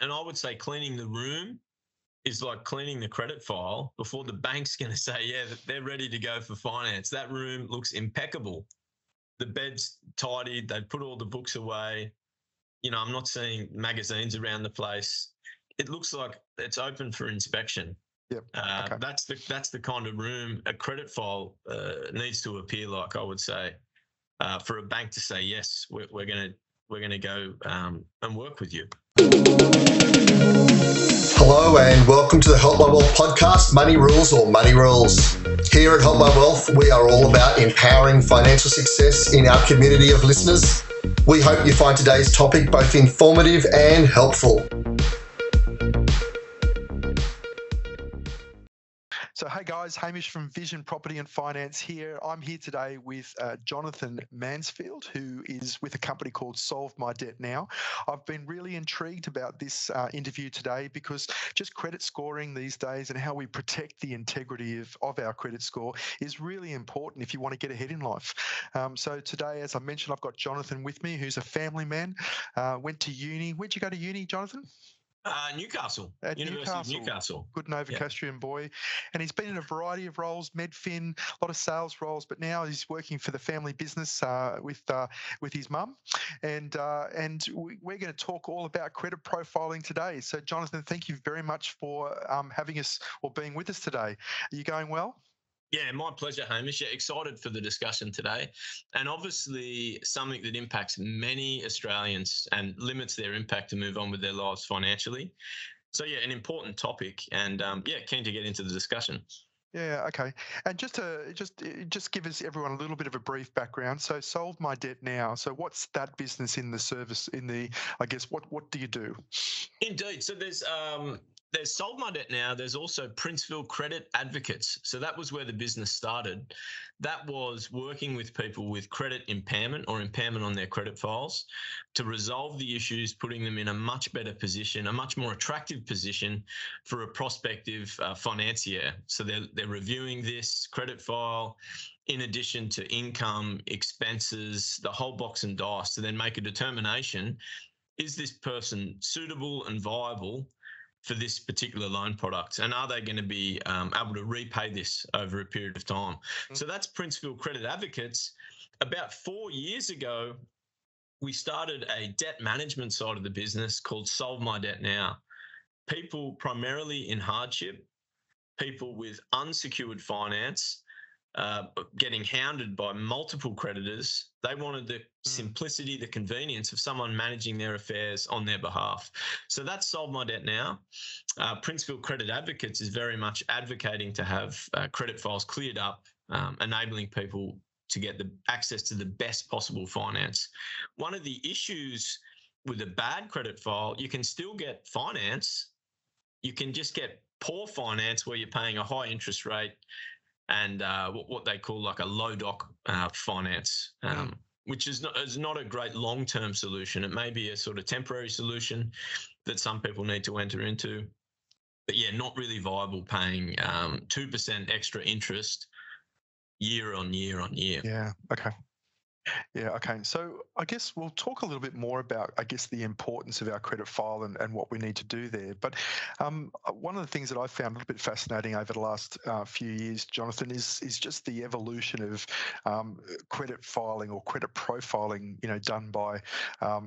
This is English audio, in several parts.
And I would say cleaning the room is like cleaning the credit file before the bank's going to say, yeah, they're ready to go for finance. That room looks impeccable. The bed's tidied. They've put all the books away. I'm not seeing magazines around the place. It looks like it's open for inspection. Yep. Okay. That's the kind of room a credit file needs to appear like, I would say, for a bank to say, yes, we're going to go and work with you. Hello and welcome to the Help My Wealth podcast, Money Rules or Money Rules. Here at Help My Wealth, we are all about empowering financial success in our community of listeners. We hope you find today's topic both informative and helpful. So, hey guys, Hamish from Vision Property and Finance here. I'm here today with Jonathan Mansfield, who is with a company called Solve My Debt Now. I've been really intrigued about this interview today because just credit scoring these days and how we protect the integrity of our credit score is really important if you want to get ahead in life. So today, as I mentioned, I've got Jonathan with me, who's a family man, went to uni. Where'd you go to uni, Jonathan? Newcastle. At University of Newcastle. Good Novocastrian boy. And he's been in a variety of roles, medfin, a lot of sales roles, but now he's working for the family business with his mum. And we're going to talk all about credit profiling today. So, Jonathan, thank you very much for having us or being with us today. Are you going well? Yeah, my pleasure, Hamish. Yeah, excited for the discussion today. And obviously something that impacts many Australians and limits their impact to move on with their lives financially. So, yeah, an important topic and, keen to get into the discussion. Yeah, okay. And just give us everyone a little bit of a brief background. So Solve My Debt Now. So what's that business in the service I guess, what do you do? Indeed. So there's Solve My Debt Now. There's also Princeville Credit Advocates. So that was where the business started. That was working with people with credit impairment or impairment on their credit files to resolve the issues, putting them in a much better position, a much more attractive position for a prospective financier. So they're reviewing this credit file in addition to income, expenses, the whole box and dice to then make a determination, is this person suitable and viable for this particular loan product, and are they going to be able to repay this over a period of time? So that's Princeville Credit Advocates. About 4 years ago, we started a debt management side of the business called Solve My Debt Now. People primarily in hardship, people with unsecured finance, getting hounded by multiple creditors. They wanted the simplicity, the convenience of someone managing their affairs on their behalf. So that's Solve My Debt Now. Princeville Credit Advocates is very much advocating to have credit files cleared up, enabling people to get the access to the best possible finance. One of the issues with a bad credit file, you can still get finance. You can just get poor finance where you're paying a high interest rate and what they call like a low doc finance, which is not a great long-term solution. It may be a sort of temporary solution that some people need to enter into, but yeah, not really viable paying 2% extra interest year on year on year. Yeah, okay. Yeah, okay. So I guess we'll talk a little bit more about, the importance of our credit file and what we need to do there. But one of the things that I've found a little bit fascinating over the last few years, Jonathan, is just the evolution of credit filing or credit profiling, done by,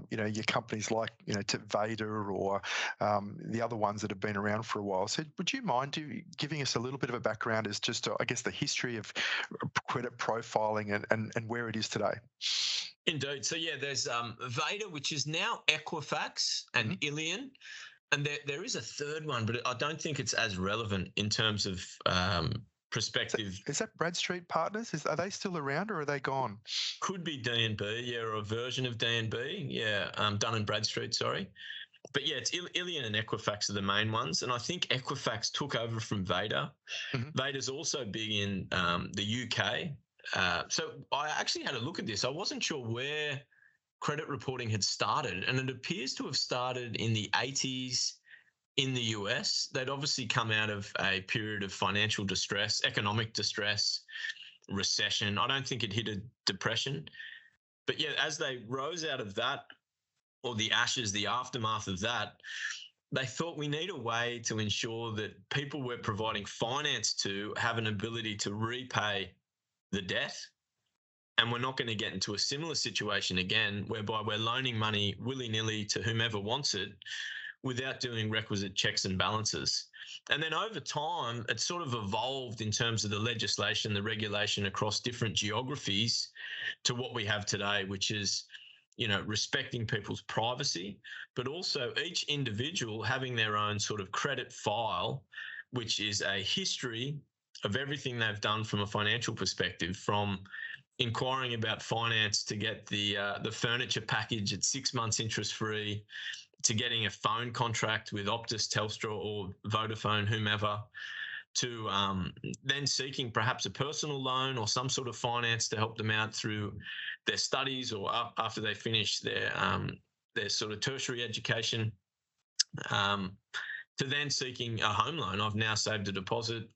your companies like, Veda or the other ones that have been around for a while. So would you mind giving us a little bit of a background as just, the history of credit profiling and where it is today? Indeed. So, yeah, there's Veda, which is now Equifax and Ilion. And there is a third one, but I don't think it's as relevant in terms of perspective. Is that Bradstreet Partners? Are they still around or are they gone? Could be D&B, yeah, or a version of D&B. Yeah, Dun & Bradstreet, sorry. But, yeah, it's Ilion and Equifax are the main ones. And I think Equifax took over from Veda. Veda's also big in the UK. So I actually had a look at this. I wasn't sure where credit reporting had started, and it appears to have started in the 80s in the US. They'd obviously come out of a period of financial distress, economic distress, recession. I don't think it hit a depression. But, yeah, as they rose out of that, or the ashes, the aftermath of that, they thought we need a way to ensure that people we're providing finance to have an ability to repay the debt. And we're not going to get into a similar situation again, whereby we're loaning money willy-nilly to whomever wants it without doing requisite checks and balances. And then over time, it's sort of evolved in terms of the legislation, the regulation across different geographies to what we have today, which is, respecting people's privacy, but also each individual having their own sort of credit file, which is a history of everything they've done from a financial perspective, from inquiring about finance to get the furniture package at 6 months interest free, to getting a phone contract with Optus, Telstra or Vodafone, whomever, to then seeking perhaps a personal loan or some sort of finance to help them out through their studies or after they finish their sort of tertiary education, to then seeking a home loan. I've now saved a deposit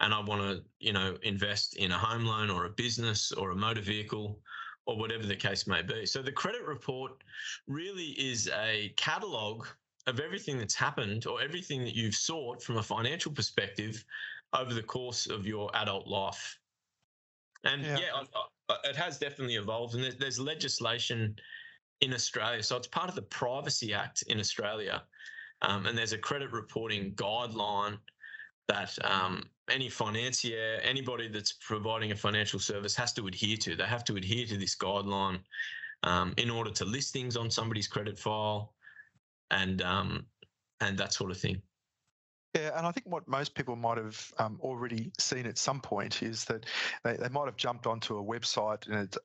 and I want to, invest in a home loan or a business or a motor vehicle or whatever the case may be. So the credit report really is a catalogue of everything that's happened or everything that you've sought from a financial perspective over the course of your adult life. And it has definitely evolved. And there's legislation in Australia. So it's part of the Privacy Act in Australia. And there's a credit reporting guideline that any financier, anybody that's providing a financial service has to adhere to. They have to adhere to this guideline in order to list things on somebody's credit file and that sort of thing. Yeah, and I think what most people might have already seen at some point is that they might have jumped onto a website and it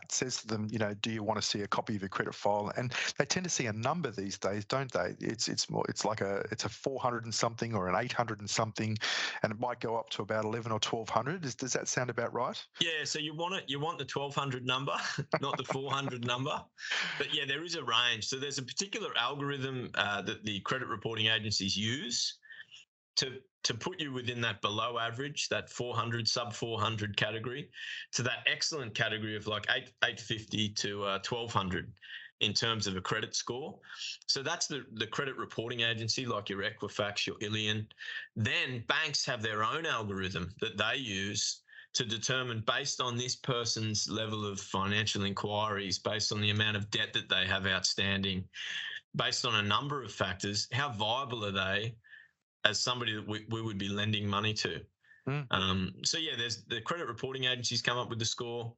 says to them, do you want to see a copy of your credit file? And they tend to see a number these days, don't they? It's a 400 and something or an 800 and something, and it might go up to about 11 or 1200. Does that sound about right? Yeah, so you want the 1200 number, not the 400 number. But yeah, there is a range. So there's a particular algorithm that the credit reporting agencies use to put you within that below average, that 400, sub 400 category, to that excellent category of like 850 to 1200 in terms of a credit score. So that's the credit reporting agency, like your Equifax, your Illion. Then banks have their own algorithm that they use to determine, based on this person's level of financial inquiries, based on the amount of debt that they have outstanding, based on a number of factors, how viable are they as somebody that we would be lending money to. So yeah, there's the credit reporting agencies come up with the score.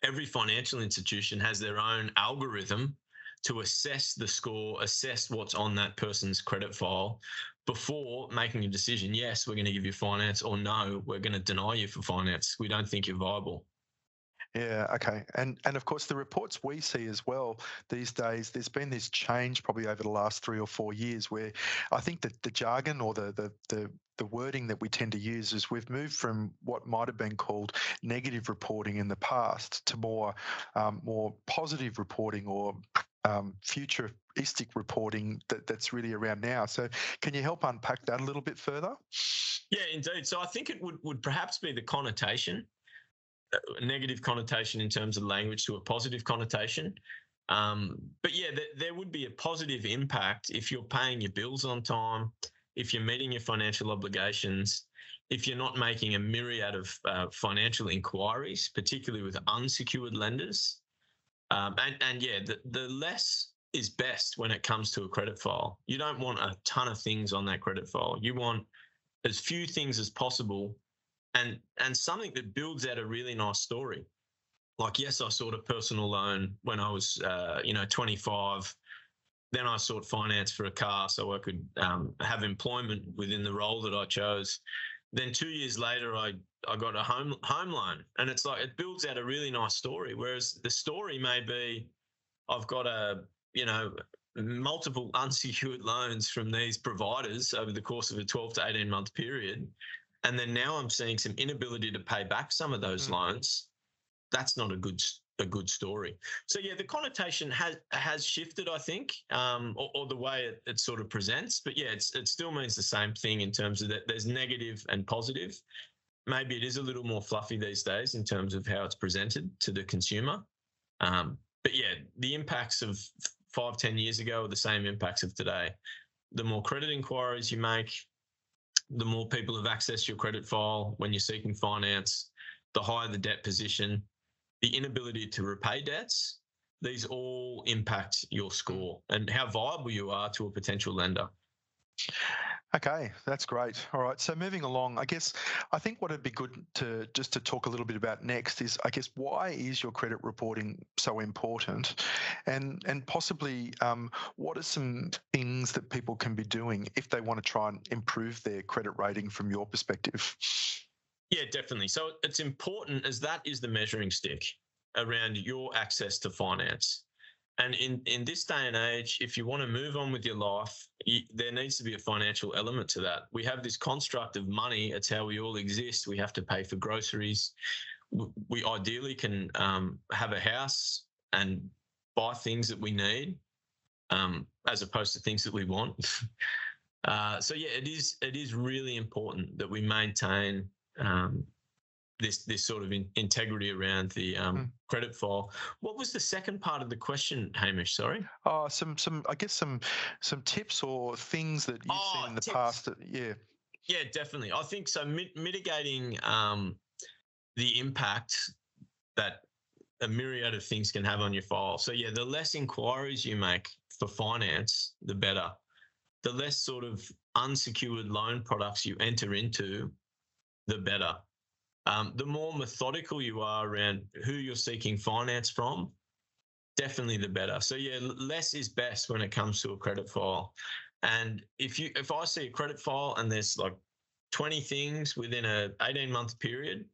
Every financial institution has their own algorithm to assess the score, assess what's on that person's credit file before making a decision. Yes, we're going to give you finance, or no, we're going to deny you for finance. We don't think you're viable. Yeah, okay. And of course, the reports we see as well these days, there's been this change probably over the last 3 or 4 years where I think that the jargon or the wording that we tend to use is we've moved from what might have been called negative reporting in the past to more positive reporting or futuristic reporting that's really around now. So can you help unpack that a little bit further? Yeah, indeed. So I think it would perhaps be the connotation, a negative connotation in terms of language to a positive connotation. But yeah, there would be a positive impact if you're paying your bills on time, if you're meeting your financial obligations, if you're not making a myriad of financial inquiries, particularly with unsecured lenders. And yeah, the less is best when it comes to a credit file. You don't want a ton of things on that credit file. You want as few things as possible, and something that builds out a really nice story. Like, yes, I sought a personal loan when I was 25. Then I sought finance for a car so I could have employment within the role that I chose. Then 2 years later, I got a home loan, and it's like it builds out a really nice story. Whereas the story may be, I've got multiple unsecured loans from these providers over the course of a 12 to 18 month period, and then now I'm seeing some inability to pay back some of those loans. That's not a good story. So yeah, the connotation has shifted, I think, or the way it sort of presents. But yeah, it still means the same thing in terms of that there's negative and positive. Maybe it is a little more fluffy these days in terms of how it's presented to the consumer. But yeah, the impacts of 5, 10 years ago are the same impacts of today. The more credit inquiries you make, the more people have accessed your credit file when you're seeking finance, the higher the debt position, the inability to repay debts. These all impact your score and how viable you are to a potential lender. Okay, that's great. All right. So moving along, I think what would be good to talk a little bit about next is, why is your credit reporting so important, and possibly what are some things that people can be doing if they want to try and improve their credit rating from your perspective? Yeah, definitely. So it's important, as that is the measuring stick around your access to finance. And in this day and age, if you want to move on with your life, there needs to be a financial element to that. We have this construct of money. It's how we all exist. We have to pay for groceries. We ideally can have a house and buy things that we need, as opposed to things that we want. So yeah, it is really important that we maintain this sort of integrity around the credit file. What was the second part of the question, Hamish? Sorry. Some tips or things that you've seen in the past. Yeah, definitely. I think so. Mitigating the impact that a myriad of things can have on your file. So yeah, the less inquiries you make for finance, the better. The less sort of unsecured loan products you enter into, the better. The more methodical you are around who you're seeking finance from, definitely the better. So yeah, less is best when it comes to a credit file. And if I see a credit file and there's like 20 things within a 18-month period,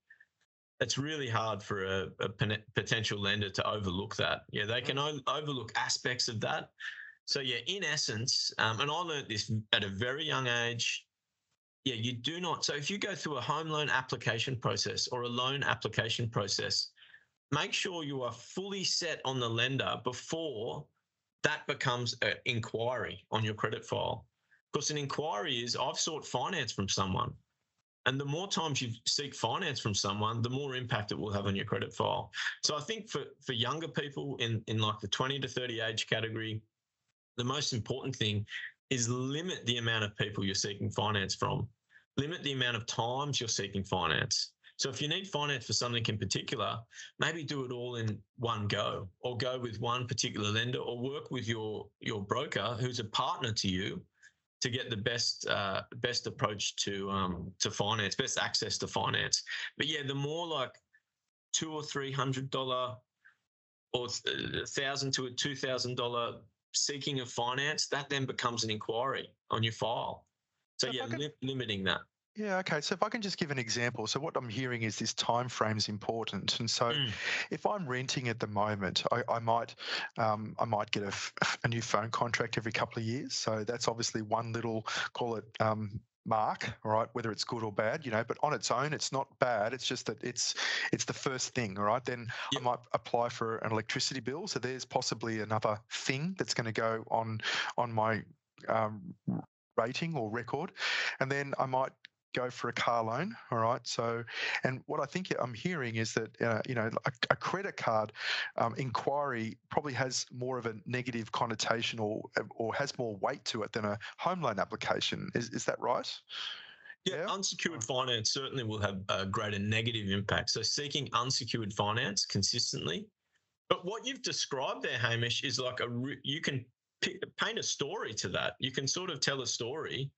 it's really hard for a potential lender to overlook that. Yeah, they can overlook aspects of that. So yeah, in essence, and I learned this at a very young age. Yeah, you do not. So if you go through a home loan application process or a loan application process, make sure you are fully set on the lender before that becomes an inquiry on your credit file. Because an inquiry is, I've sought finance from someone. And the more times you seek finance from someone, the more impact it will have on your credit file. So I think for younger people in like the 20 to 30 age category, the most important thing is limit the amount of people you're seeking finance from. Limit the amount of times you're seeking finance. So if you need finance for something in particular, maybe do it all in one go, or go with one particular lender, or work with your broker who's a partner to you to get the best approach to finance, best access to finance. But yeah, the more like $200 or $300 or $1,000 to $2,000 seeking of finance, that then becomes an inquiry on your file. So yeah, limiting that. Yeah, okay. So if I can just give an example. So what I'm hearing is this time frame is important. And so if I'm renting at the moment, I might get a new phone contract every couple of years. So that's obviously one little, call it mark, all right, whether it's good or bad, but on its own, it's not bad. It's just that it's the first thing, all right? Then I might apply for an electricity bill. So there's possibly another thing that's going to go on my rating or record. And then I might go for a car loan, all right? So, and what I think I'm hearing is that, a credit card inquiry probably has more of a negative connotation or has more weight to it than a home loan application. Is that right? Yeah, unsecured finance certainly will have a greater negative impact. So seeking unsecured finance consistently. But what you've described there, Hamish, is like you can paint a story to that. You can sort of tell a story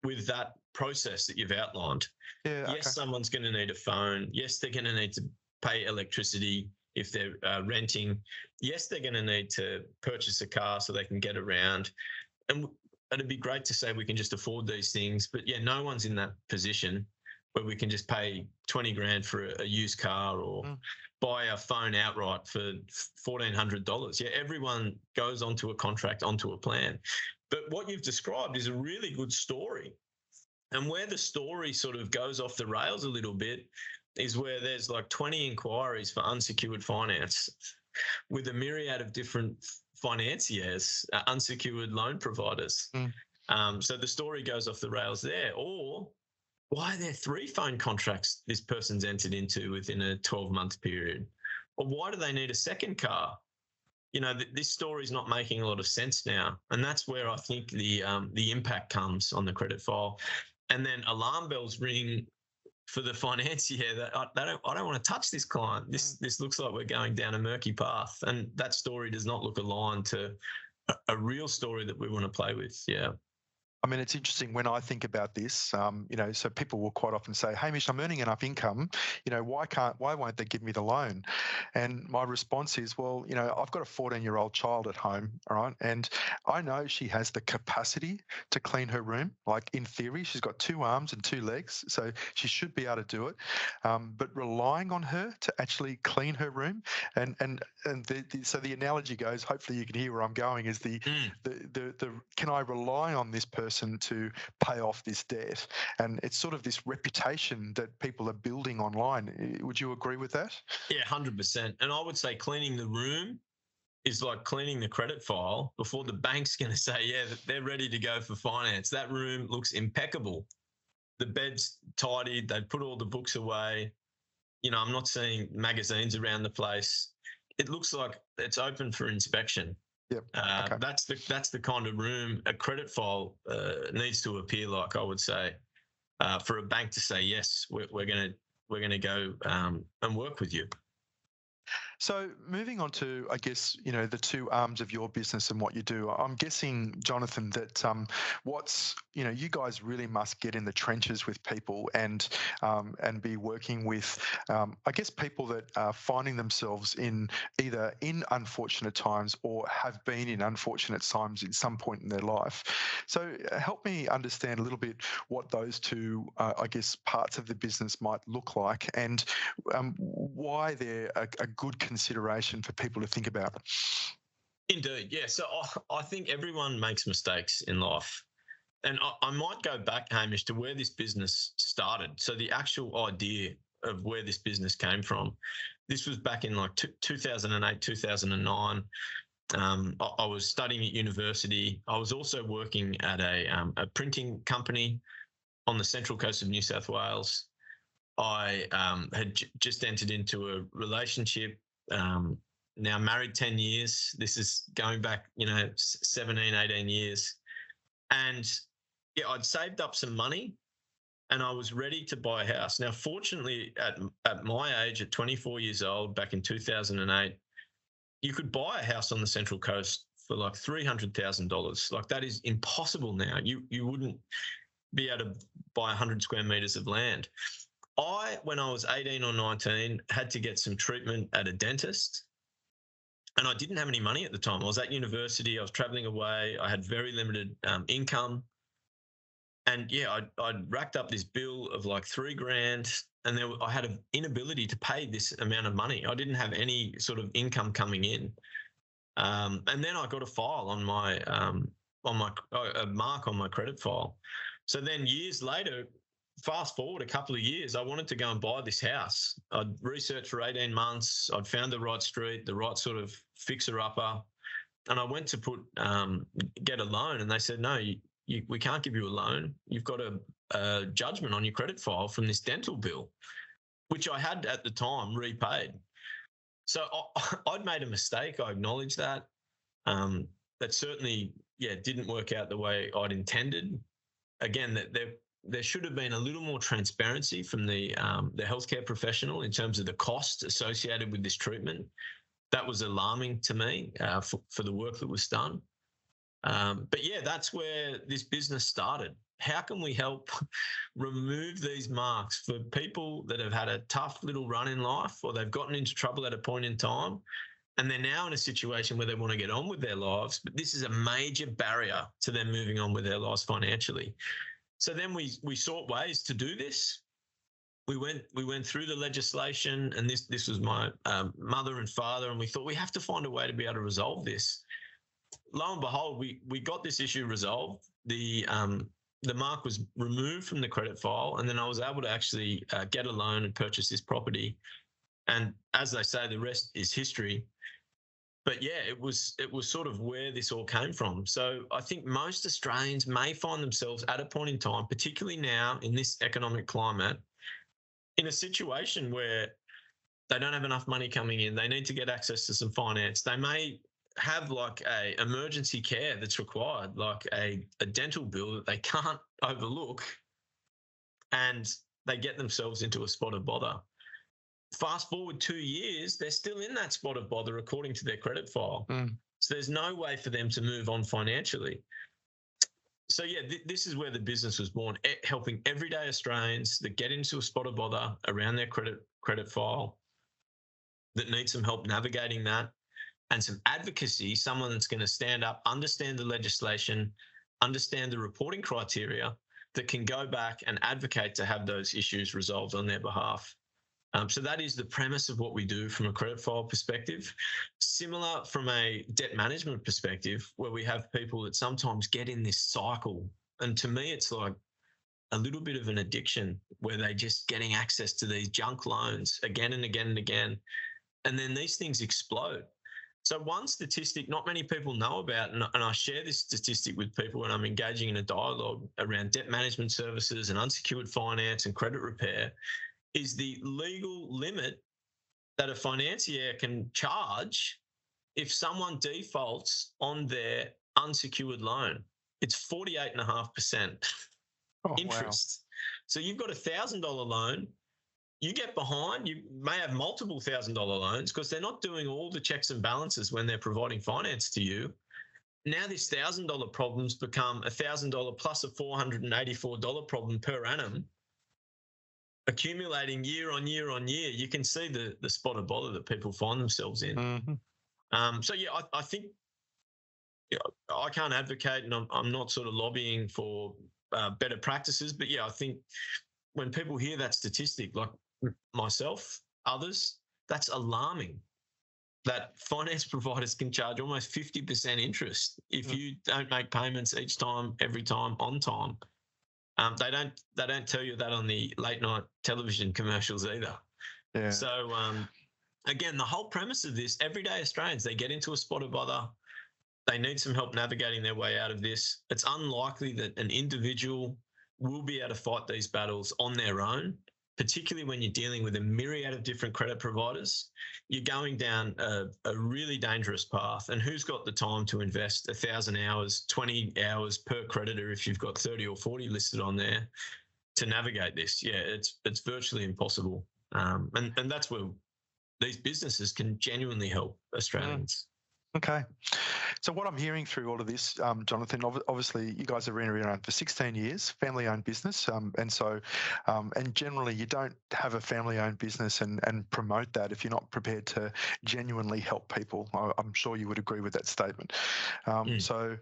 with that process that you've outlined. Yeah, yes, someone's going to need a phone. Yes, they're going to need to pay electricity if they're renting. Yes, they're going to need to purchase a car so they can get around. And it'd be great to say we can just afford these things. But yeah, no one's in that position where we can just pay 20 grand for a used car or buy a phone outright for $1,400. Yeah, everyone goes onto a contract, onto a plan. But what you've described is a really good story. And where the story sort of goes off the rails a little bit is where there's like 20 inquiries for unsecured finance with a myriad of different financiers, unsecured loan providers. So the story goes off the rails there. Or why are there 3 phone contracts this person's entered into within a 12-month period? Or why do they need a second car? this story is not making a lot of sense now, and that's where I think the impact comes on the credit file, and then alarm bells ring for the financier that I don't want to touch this client. This looks like we're going down a murky path, and that story does not look aligned to a real story that we want to play with. Yeah. I mean, it's interesting when I think about this, so people will quite often say, Hamish, I'm earning enough income, why won't they give me the loan? And my response is, well, I've got a 14-year-old child at home, all right, and I know she has the capacity to clean her room. Like in theory, she's got 2 arms and 2 legs, so she should be able to do it. But relying on her to actually clean her room, so the analogy goes, hopefully you can hear where I'm going, is the can I rely on this person to pay off this debt? And it's sort of this reputation that people are building online. Would you agree with that? Yeah, 100%. And I would say cleaning the room is like cleaning the credit file before the bank's going to say, yeah, they're ready to go for finance. That room looks impeccable. The bed's tidied. They put all the books away. I'm not seeing magazines around the place. It looks like it's open for inspection. Yep. Okay. That's the kind of room a credit file needs to appear like, I would say, for a bank to say, yes, we're gonna go and work with you. So moving on to, I guess, the 2 arms of your business and what you do, I'm guessing, Jonathan, that you guys really must get in the trenches with people and be working with, I guess, people that are finding themselves either in unfortunate times or have been in unfortunate times at some point in their life. So help me understand a little bit what those 2, I guess, parts of the business might look like, and why they're a good consideration for people to think about. Indeed, yeah. So I think everyone makes mistakes in life. And I might go back, Hamish, to where this business started. So the actual idea of where this business came from, this was back in like 2008, 2009. I was studying at university. I was also working at a printing company on the central coast of New South Wales. I had just entered into a relationship, now married 10 years. This is going back, 17, 18 years. And yeah, I'd saved up some money and I was ready to buy a house. Now, fortunately, at my age, at 24 years old, back in 2008, you could buy a house on the Central Coast for like $300,000. Like, that is impossible now. You wouldn't be able to buy 100 square meters of land. When I was 18 or 19, had to get some treatment at a dentist. And I didn't have any money at the time. I was at university. I was traveling away. I had very limited income. And yeah, I'd racked up this bill of like $3,000, and I had an inability to pay this amount of money. I didn't have any sort of income coming in. And then I got a file on my a mark on my credit file. So then years later, fast forward a couple of years, I wanted to go and buy this house. I'd researched for 18 months. I'd found the right street, the right sort of fixer-upper, and I went to get a loan, and they said, no, we can't give you a loan. You've got a judgment on your credit file from this dental bill, which I had at the time repaid. So I'd made a mistake. I acknowledge that. That certainly, didn't work out the way I'd intended. Again, that there should have been a little more transparency from the healthcare professional in terms of the cost associated with this treatment. That was alarming to me for the work that was done. But yeah, that's where this business started. How can we help remove these marks for people that have had a tough little run in life, or they've gotten into trouble at a point in time, and they're now in a situation where they want to get on with their lives, but this is a major barrier to them moving on with their lives financially. So then we sought ways to do this. We went through the legislation, and this was my mother and father, and we thought we have to find a way to be able to resolve this. Lo and behold, we got this issue resolved. The mark was removed from the credit file, and then I was able to actually get a loan and purchase this property. And as they say, the rest is history. But yeah, it was sort of where this all came from. So I think most Australians may find themselves at a point in time, particularly now in this economic climate, in a situation where they don't have enough money coming in. They need to get access to some finance. They may have like a emergency care that's required, like a dental bill that they can't overlook, and they get themselves into a spot of bother. Fast forward 2 years, they're still in that spot of bother according to their credit file. So there's no way for them to move on financially. So yeah, this is where the business was born, helping everyday Australians that get into a spot of bother around their credit file, that need some help navigating that, and some advocacy, someone that's going to stand up, understand the legislation, understand the reporting criteria, that can go back and advocate to have those issues resolved on their behalf. So that is the premise of what we do from a credit file perspective. Similar from a debt management perspective, where we have people that sometimes get in this cycle. And to me, it's like a little bit of an addiction where they're just getting access to these junk loans again and again and again. And then these things explode. So one statistic not many people know about, and I share this statistic with people when I'm engaging in a dialogue around debt management services and unsecured finance and credit repair, is the legal limit that a financier can charge if someone defaults on their unsecured loan. It's 48.5% interest. Wow. So you've got $1,000 loan. You get behind, you may have multiple $1,000 loans because they're not doing all the checks and balances when they're providing finance to you. Now this $1,000 problem's become $1,000 plus a $484 problem per annum, accumulating year on year on year. You can see the spot of bother that people find themselves in. So yeah, I think I can't advocate, and I'm not sort of lobbying for better practices, but yeah, I think when people hear that statistic, like myself, others, that's alarming. That finance providers can charge almost 50% interest if you don't make payments each time, every time, on time. They don't tell you that on the late night television commercials either. Yeah. So again, the whole premise of this, everyday Australians, they get into a spot of bother. They need some help navigating their way out of this. It's unlikely that an individual will be able to fight these battles on their own, particularly when you're dealing with a myriad of different credit providers. You're going down a really dangerous path. And who's got the time to invest 1,000 hours, 20 hours per creditor if you've got 30 or 40 listed on there to navigate this? Yeah, it's virtually impossible. And that's where these businesses can genuinely help Australians. Okay. So what I'm hearing through all of this, Jonathan, obviously you guys have been around for 16 years, family-owned business. And generally you don't have a family-owned business and promote that if you're not prepared to genuinely help people. I'm sure you would agree with that statement. So,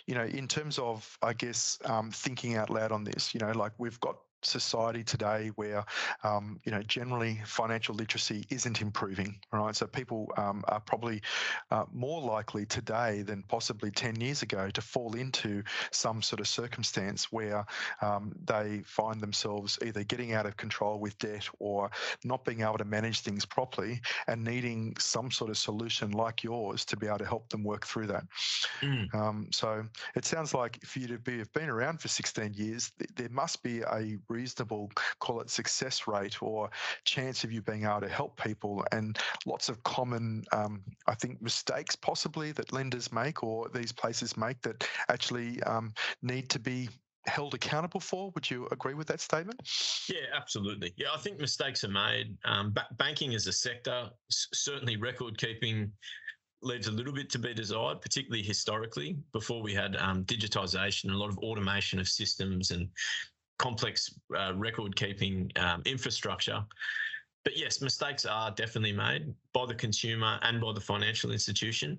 in terms of, I guess, thinking out loud on this, like we've got society today where, generally financial literacy isn't improving, right? So people are probably more likely today than possibly 10 years ago to fall into some sort of circumstance where they find themselves either getting out of control with debt or not being able to manage things properly and needing some sort of solution like yours to be able to help them work through that. So it sounds like for you to have been around for 16 years, there must be a reasonable, call it success rate or chance of you being able to help people, and lots of common, I think, mistakes possibly that lenders make or these places make that actually need to be held accountable for. Would you agree with that statement? Yeah, absolutely. Yeah, I think mistakes are made. Banking as a sector, certainly record keeping leaves a little bit to be desired, particularly historically, before we had digitisation, a lot of automation of systems and complex record-keeping infrastructure. But yes, mistakes are definitely made by the consumer and by the financial institution.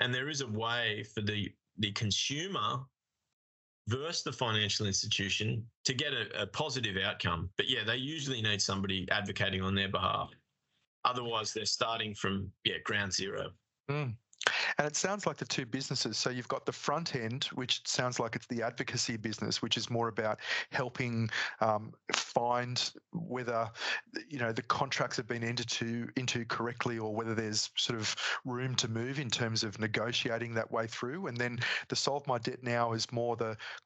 And there is a way for the consumer versus the financial institution to get a positive outcome. But yeah, they usually need somebody advocating on their behalf. Otherwise, they're starting from ground zero. And it sounds like the two businesses. So you've got the front end, which sounds like it's the advocacy business, which is more about helping find whether the contracts have been entered into correctly, or whether there's sort of room to move in terms of negotiating that way through. And then the Solve My Debt Now is more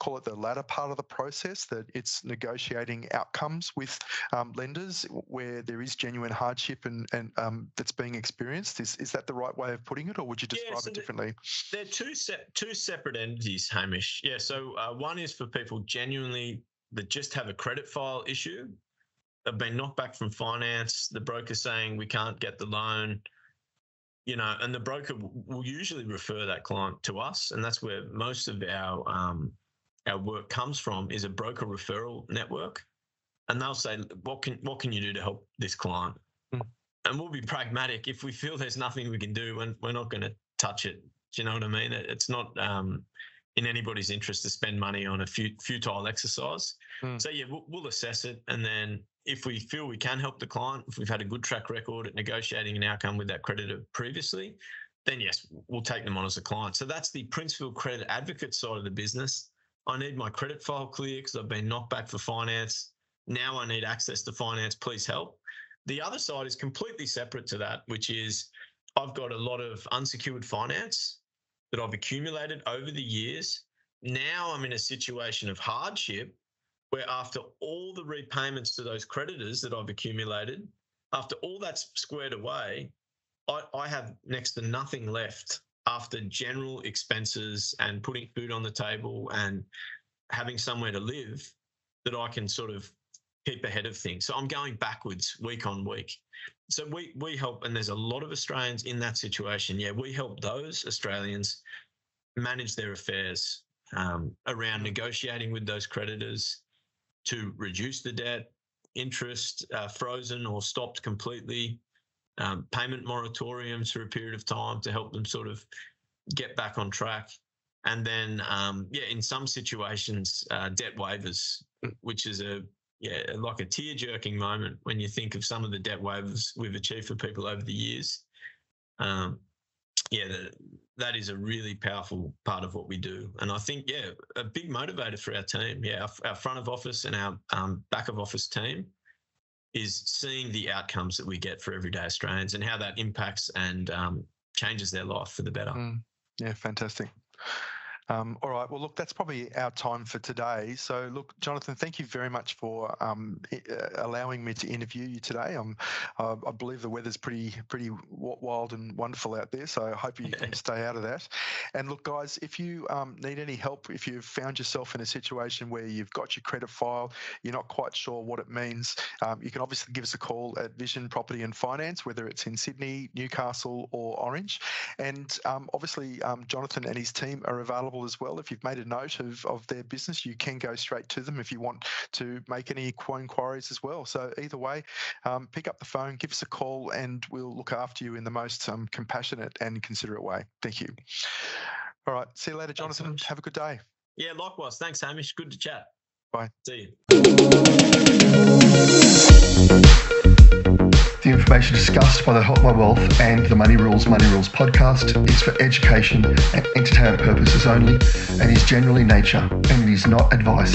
call it the latter part of the process, that it's negotiating outcomes with lenders where there is genuine hardship and that's being experienced. Is that the right way of putting it, or would you describe it differently. They're two separate entities, Hamish. Yeah. So one is for people genuinely that just have a credit file issue. They've been knocked back from finance. The broker's saying we can't get the loan, and the broker will usually refer that client to us, and that's where most of our work comes from, is a broker referral network. And they'll say, what can you do to help this client? And we'll be pragmatic. If we feel there's nothing we can do, we're not going to touch it. Do you know what I mean? It's not in anybody's interest to spend money on a futile exercise. So yeah, we'll assess it, and then if we feel we can help the client, if we've had a good track record at negotiating an outcome with that creditor previously, then yes, we'll take them on as a client. So that's the Princeville Credit Advocate side of the business. I need my credit file clear because I've been knocked back for finance. Now I need access to finance. Please help. The other side is completely separate to that, which is I've got a lot of unsecured finance that I've accumulated over the years. Now I'm in a situation of hardship where after all the repayments to those creditors that I've accumulated, after all that's squared away, I have next to nothing left after general expenses and putting food on the table and having somewhere to live that I can sort of keep ahead of things. So I'm going backwards week on week. So we help, and there's a lot of Australians in that situation. Yeah, we help those Australians manage their affairs around negotiating with those creditors to reduce the debt, interest frozen or stopped completely, payment moratoriums for a period of time to help them sort of get back on track. And then, in some situations, debt waivers, which is like a tear-jerking moment when you think of some of the debt waivers we've achieved for people over the years. That is a really powerful part of what we do. And I think, a big motivator for our team, our front of office and our back of office team is seeing the outcomes that we get for everyday Australians and how that impacts and changes their life for the better. Yeah, fantastic. All right. Well, look, that's probably our time for today. So, look, Jonathan, thank you very much for allowing me to interview you today. I believe the weather's pretty wild and wonderful out there, so I hope you can stay out of that. And look, guys, if you need any help, if you've found yourself in a situation where you've got your credit file, you're not quite sure what it means, you can obviously give us a call at Vision Property and Finance, whether it's in Sydney, Newcastle or Orange. And obviously, Jonathan and his team are available as well. If you've made a note of their business, you can go straight to them if you want to make any inquiries as well. So either way, pick up the phone, give us a call, and we'll look after you in the most compassionate and considerate way. Thank you. All right. See you later, Jonathan. Thanks, have a good day. Yeah, likewise. Thanks, Hamish. Good to chat. Bye. See you. The information discussed by the Help My Wealth and the Money Rules podcast is for education and entertainment purposes only and is general in nature, and it is not advice.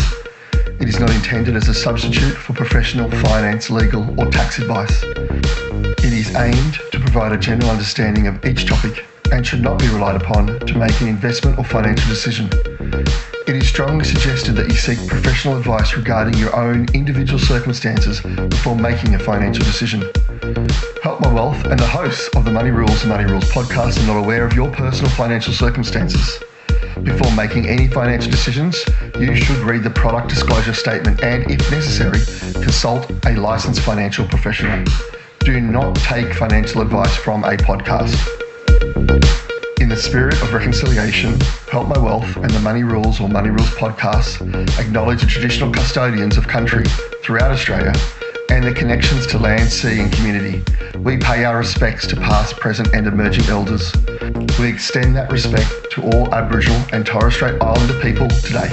It is not intended as a substitute for professional finance, legal or tax advice. It is aimed to provide a general understanding of each topic and should not be relied upon to make an investment or financial decision. It is strongly suggested that you seek professional advice regarding your own individual circumstances before making a financial decision. Help My Wealth and the hosts of the Money Rules and Money Rules podcast are not aware of your personal financial circumstances. Before making any financial decisions, you should read the product disclosure statement and, if necessary, consult a licensed financial professional. Do not take financial advice from a podcast. In the spirit of reconciliation, Help My Wealth and the Money Rules or Money Rules podcasts acknowledge the traditional custodians of country throughout Australia and their connections to land, sea and community. We pay our respects to past, present and emerging elders. We extend that respect to all Aboriginal and Torres Strait Islander people today.